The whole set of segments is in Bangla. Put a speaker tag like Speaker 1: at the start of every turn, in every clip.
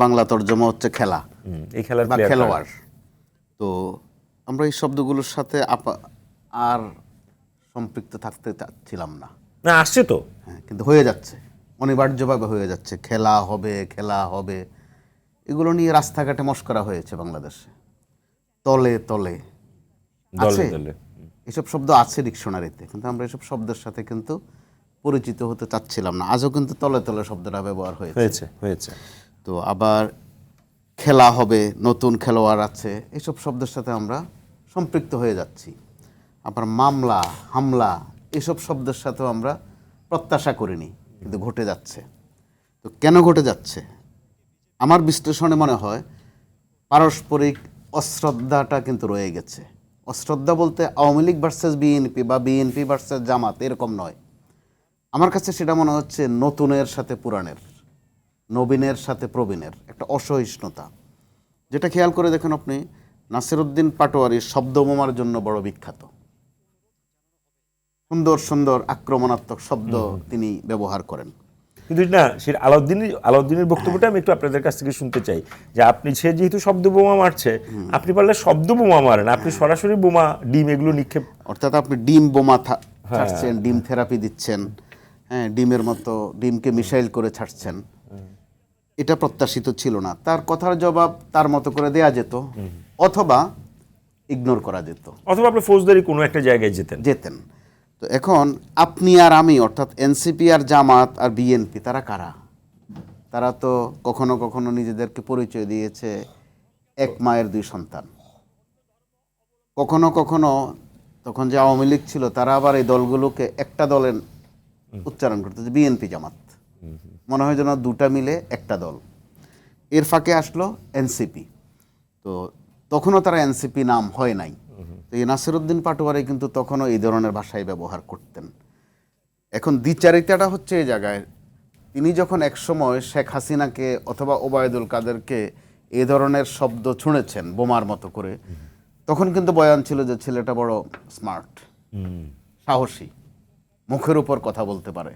Speaker 1: বাংলা তর্জমা হচ্ছে খেলা
Speaker 2: এই খেলার
Speaker 1: বা
Speaker 2: player
Speaker 1: খেলোয়াড়। তো আমরা এই শব্দগুলোর সাথে আর সম্পৃক্ত থাকতে চাচ্ছিলাম না।
Speaker 2: না আসছে তো,
Speaker 1: হ্যাঁ, কিন্তু হয়ে যাচ্ছে, অনিবার্যভাবে হয়ে যাচ্ছে। খেলা হবে, খেলা হবে, এগুলো নিয়ে রাস্তাঘাটে মশকরা হয়েছে বাংলাদেশে। তলে তলে
Speaker 2: দলে
Speaker 1: আছে,
Speaker 2: দলে।
Speaker 1: এসব শব্দ আছে ডিকশনারিতে, কিন্তু আমরা এসব শব্দের সাথে কিন্তু পরিচিত হতে চাচ্ছিলাম না। আজও কিন্তু তলে তলে শব্দটা ব্যবহার হয়েছে।
Speaker 2: হয়েছে হয়েছে
Speaker 1: তো আবার খেলা হবে, নতুন খেলোয়াড় আছে, এসব শব্দের সাথে আমরা সম্পৃক্ত হয়ে যাচ্ছি। আবার মামলা, হামলা, এসব শব্দের সাথেও আমরা প্রত্যাশা করিনি, কিন্তু ঘটে যাচ্ছে। তো কেন ঘটে যাচ্ছে? আমার বিশ্লেষণে মনে হয় পারস্পরিক অশ্রদ্ধাটা কিন্তু রয়ে গেছে। অশ্রদ্ধা বলতে আওয়ামী লীগ ভার্সেস বিএনপি বা বিএনপি ভার্সেস জামাত এরকম নয়। আমার কাছে সেটা মনে হচ্ছে নতুনের সাথে পুরাণের, নবীনের সাথে প্রবীণের একটা অসহিষ্ণুতা। যেটা খেয়াল করে দেখেন আপনি, নাসিরউদ্দিন পাটোয়ারি শব্দবোমার জন্য বড় বিখ্যাত। সুন্দর সুন্দর আক্রমণাত্মক শব্দ তিনি ব্যবহার করেন।
Speaker 2: কিন্তু না, সে আলাউদ্দিনের বক্তব্যটা আমি একটু আপনাদের কাছ থেকে শুনতে চাই, যে আপনি সে যেহেতু শব্দ বোমা মারছে, আপনি পারলে শব্দ বোমা মারেন, আপনি সরাসরি বোমা ডিম এগুলো নিক্ষেপ।
Speaker 1: অর্থাৎ আপনি ডিম বোমা ছাড়ছেন, ডিম থেরাপি দিচ্ছেন, হ্যাঁ, ডিমের মতো ডিমকে মিসাইল করে ছাড়ছেন। এটা প্রত্যাশিত ছিল না। তার কথার জবাব তার মতো করে দেয়া যেত, অথবা ইগনোর করা যেত,
Speaker 2: অথবা আপনি ফৌজদারি কোনো একটা জায়গায় যেতেন।
Speaker 1: তো এখন আপনি আর আমি, অর্থাৎ এনসিপি আর জামাত আর বিএনপি, তারা কারা? তারা তো কখনো কখনো নিজেদেরকে পরিচয় দিয়েছে এক মায়ের দুই সন্তান। কখনো কখনো তখন যে আওয়ামী লীগ ছিল, তারা আবার এই দলগুলোকে একটা দলের উচ্চারণ করতে, যে বিএনপি জামাত, মনে হয় যেন দুটা মিলে একটা দল। এর ফাঁকে আসলো এনসিপি, তো তখনও তারা এনসিপি নাম হয় নাই। তো এই নাসিরউদ্দিন পাটোয়ারি কিন্তু তখনও এই ধরনের ভাষায় ব্যবহার করতেন। এখন দ্বিচারিতাটা হচ্ছে এই জায়গায়, তিনি যখন একসময় শেখ হাসিনাকে অথবা ওবায়দুল কাদেরকে এ ধরনের শব্দ ছুঁড়েছেন বোমার মতো করে, তখন কিন্তু বয়ান ছিল যে ছেলেটা বড় স্মার্ট, সাহসী, মুখের উপর কথা বলতে পারে।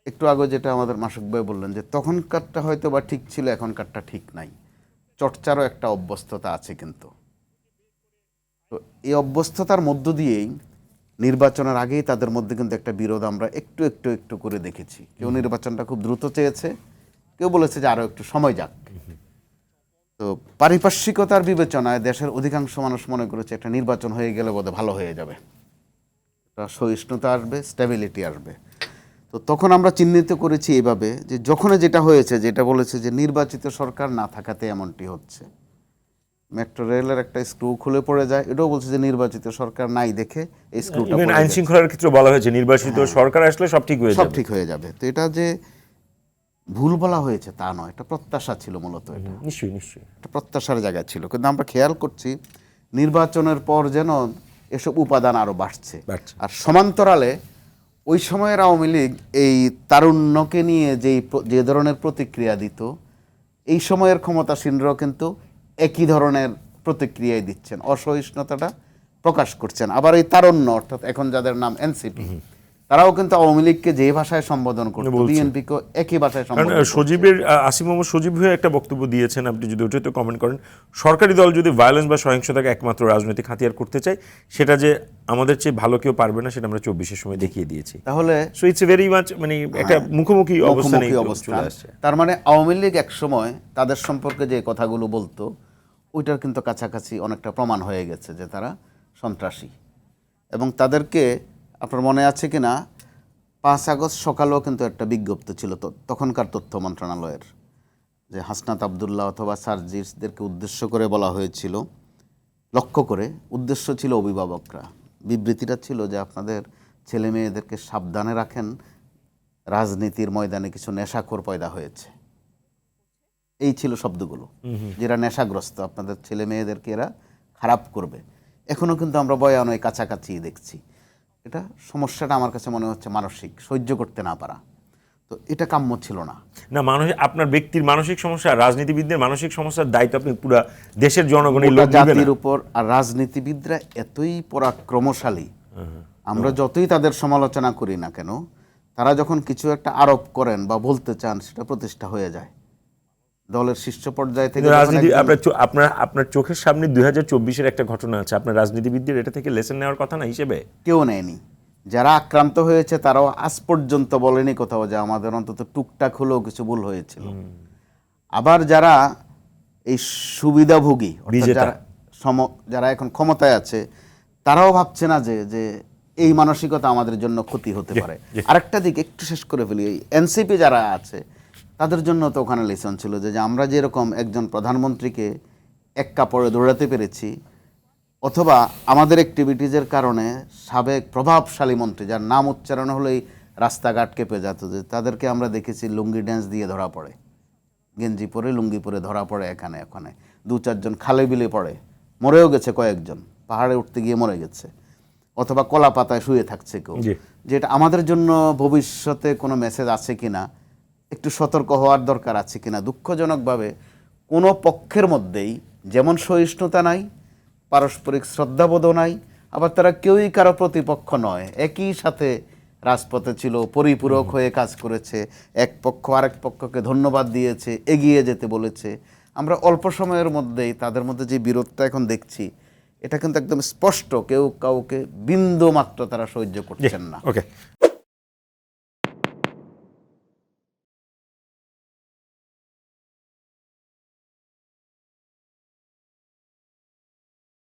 Speaker 1: একটু আগে যেটা আমাদের মাসুক ভাই বললেন, যে তখনকারটা হয়তো বা ঠিক ছিল, এখনকারটা ঠিক নাই। চর্চারও একটা অভ্যস্ততা আছে কিন্তু। তো এই অভ্যস্ততার মধ্য দিয়েই নির্বাচনের আগেই তাদের মধ্যে কিন্তু একটা বিরোধ আমরা একটু একটু একটু করে দেখেছি। কেউ নির্বাচনটা খুব দ্রুত চেয়েছে, কেউ বলেছে যে আরও একটু সময় যাক। তো পারিপার্শ্বিকতার বিবেচনায় দেশের অধিকাংশ মানুষ মনে করেছে একটা নির্বাচন হয়ে গেলে বোধহয় ভালো হয়ে যাবে, একটা সহিষ্ণুতা আসবে, স্ট্যাবিলিটি আসবে। তো তখন আমরা চিহ্নিত করেছি এইভাবে, যে যখন যেটা হয়েছে, যেটা বলেছে যে নির্বাচিত সরকার না থাকাতে এমনটি হচ্ছে। মেট্রো রেলের একটা স্ক্রু খুলে পড়ে যায়, এটাও বলছে যে নির্বাচিত সরকার নাই দেখে এই স্ক্রুটা পড়ে
Speaker 2: আইন
Speaker 1: গেছে।
Speaker 2: শৃঙ্খলার ক্ষেত্রে বলা হয়েছে নির্বাচিত সরকার আসলে সব ঠিক হয়ে
Speaker 1: সব
Speaker 2: যাবে।
Speaker 1: ঠিক হয়ে যাবে। তো এটা যে ভুল বলা হয়েছে তা নয়, এটা প্রত্যাশা ছিল মূলত। এটা
Speaker 2: নিশ্চয়ই নিশ্চয়ই
Speaker 1: একটা প্রত্যাশার জায়গা ছিল, কিন্তু আমরা খেয়াল করছি নির্বাচনের পর যেন এসব উপাদান আরও বাড়ছে।
Speaker 2: বাড়ছে।
Speaker 1: আর সমান্তরালে ওই সময়ের আওয়ামী লীগ এই তারুণ্যকে নিয়ে যে ধরনের প্রতিক্রিয়া দিত, এই সময়ের ক্ষমতাসীনরাও কিন্তু একই ধরনের প্রতিক্রিয়াই দিচ্ছেন, অসহিষ্ণুতাটা প্রকাশ করছেন। আবার এই তারুণ্য, অর্থাৎ এখন যাদের নাম এনসিপি, তারাও কিন্তু আওয়ামী লীগকে যে ভাষায় সম্বোধন করতো, বিএনপিকে একই ভাষায় সম্বোধন করতো।
Speaker 2: সজীবের আসিফ মোহাম্মদ সজীব হয়ে একটা বক্তব্য দিয়েছেন, আপনি যদি ওটাতে কমেন্ট করেন, সরকারি দল যদি ভায়োলেন্স বা সহিংসতাকে একমাত্র রাজনৈতিক হাতিয়ার করতে চায়, সেটা যে আমাদের চেয়ে ভালো কেউ পারবে না, সেটা আমরা 24-এর সময় দেখিয়ে দিয়েছি।
Speaker 1: তাহলে
Speaker 2: সো ইটস ভেরি মাচ মানে একটা মুখোমুখি অবস্থানে চলে আসছে।
Speaker 1: তার মানে আওয়ামী লীগ এক সময় তাদের সম্পর্কে যে কথাগুলো বলতো, ওইটার কিন্তু কাছাকাছি অনেকটা প্রমাণ হয়ে গেছে যে তারা সন্ত্রাসী। এবং তাদেরকে, আপনার মনে আছে কি না, 5 আগস্ট সকালেও কিন্তু একটা বিজ্ঞপ্তি ছিল তখনকার তথ্য মন্ত্রণালয়ের, যে হাসনাত আবদুল্লাহ অথবা সার্জিসদেরকে উদ্দেশ্য করে বলা হয়েছিল, লক্ষ্য করে, উদ্দেশ্য ছিল অভিভাবকরা, বিবৃতিটা ছিল যে আপনাদের ছেলে মেয়েদেরকে সাবধানে রাখেন, রাজনীতির ময়দানে কিছু নেশাখোর পয়দা হয়েছে। এই ছিল শব্দগুলো, যেটা নেশাগ্রস্ত, আপনাদের ছেলে মেয়েদেরকে এরা খারাপ করবে। এখনও কিন্তু আমরা বয়ান ওই কাছাকাছি দেখছি। এটা সমস্যাটা আমার কাছে মনে হচ্ছে মানসিক, সহ্য করতে না পারা। তো এটা কাম্য ছিল না।
Speaker 2: না, মানুষ আপনার ব্যক্তির মানসিক সমস্যা, রাজনীতিবিদদের মানসিক সমস্যার দায়িত্ব আপনি পুরো দেশের জনগণের লোক
Speaker 1: জাতির উপর। আর রাজনীতিবিদরা এতই পরাক্রমশালী, আমরা যতই তাদের সমালোচনা করি না কেন, তারা যখন কিছু একটা আরোপ করেন বা বলতে চান, সেটা প্রতিষ্ঠা হয়ে যায়। দলের শীর্ষ পর্যায়ে থেকে
Speaker 2: কিন্তু
Speaker 1: যখন
Speaker 2: রাজনীতি
Speaker 1: একজন-
Speaker 2: আপনার চোখের সামনে 2024-এর একটা ঘটনা আছে, আপনার রাজনীতিবিদদের এটা থেকে লেসন নেওয়ার কথা না হিসেবে।
Speaker 1: কেউ নেয়নি। যারা আক্রান্ত হয়েছে তারাও আজ পর্যন্ত বলেনি কোথাও যে আমাদের অন্তত টুকটাক হলেও কিছু ভুল হয়েছিল। আবার যারা এই সুবিধাভোগী অর্থাৎ
Speaker 2: বিজেতা।
Speaker 1: যারা এখন ক্ষমতায় আছে তারাও ভাবছে না যে যে এই মানসিকতা আমাদের জন্য ক্ষতি হতে পারে। আরেকটা দিক একটু শেষ করে ফেলি, এই এনসিপি যারা আছে তাদের জন্য তো ওখানে লেসন ছিল যে যে আমরা যেরকম একজন প্রধানমন্ত্রীকে এক কাপড়ে দৌড়াতে পেরেছি, অথবা আমাদের অ্যাক্টিভিটিজের কারণে সাবেক প্রভাবশালী মন্ত্রী যার নাম উচ্চারণ হলেই রাস্তাঘাট কেঁপে যেত, যে তাদেরকে আমরা দেখেছি লুঙ্গি ড্যান্স দিয়ে ধরা পড়ে, গেঞ্জি পরে লুঙ্গি পরে ধরা পড়ে এখানে ওখানে, 2-4 জন খালে বিলে পড়ে, মরেও গেছে কয়েকজন, পাহাড়ে উঠতে গিয়ে মরে গেছে, অথবা কলা পাতায় শুয়ে থাকছে কেউ।
Speaker 2: জি।
Speaker 1: যেটা আমাদের জন্য ভবিষ্যতে কোনো মেসেজ আছে কিনা, একটু সতর্ক হওয়ার দরকার আছে কিনা। দুঃখজনকভাবে কোনো পক্ষের মধ্যেই যেমন সহিষ্ণুতা নাই, পারস্পরিক শ্রদ্ধাবোধও নাই, আবার তারা কেউই কারো প্রতিপক্ষ নয়, একই সাথে রাজপথে ছিল, পরিপূরক হয়ে কাজ করেছে, এক পক্ষ আরেক পক্ষকে ধন্যবাদ দিয়েছে, এগিয়ে যেতে বলেছে। আমরা অল্প সময়ের মধ্যেই তাদের মধ্যে যে বিরোধটা এখন দেখছি, এটা কিন্তু একদম স্পষ্ট, কেউ কাউকে বিন্দু মাত্র তারা সহ্য করছেন না।
Speaker 2: ওকে।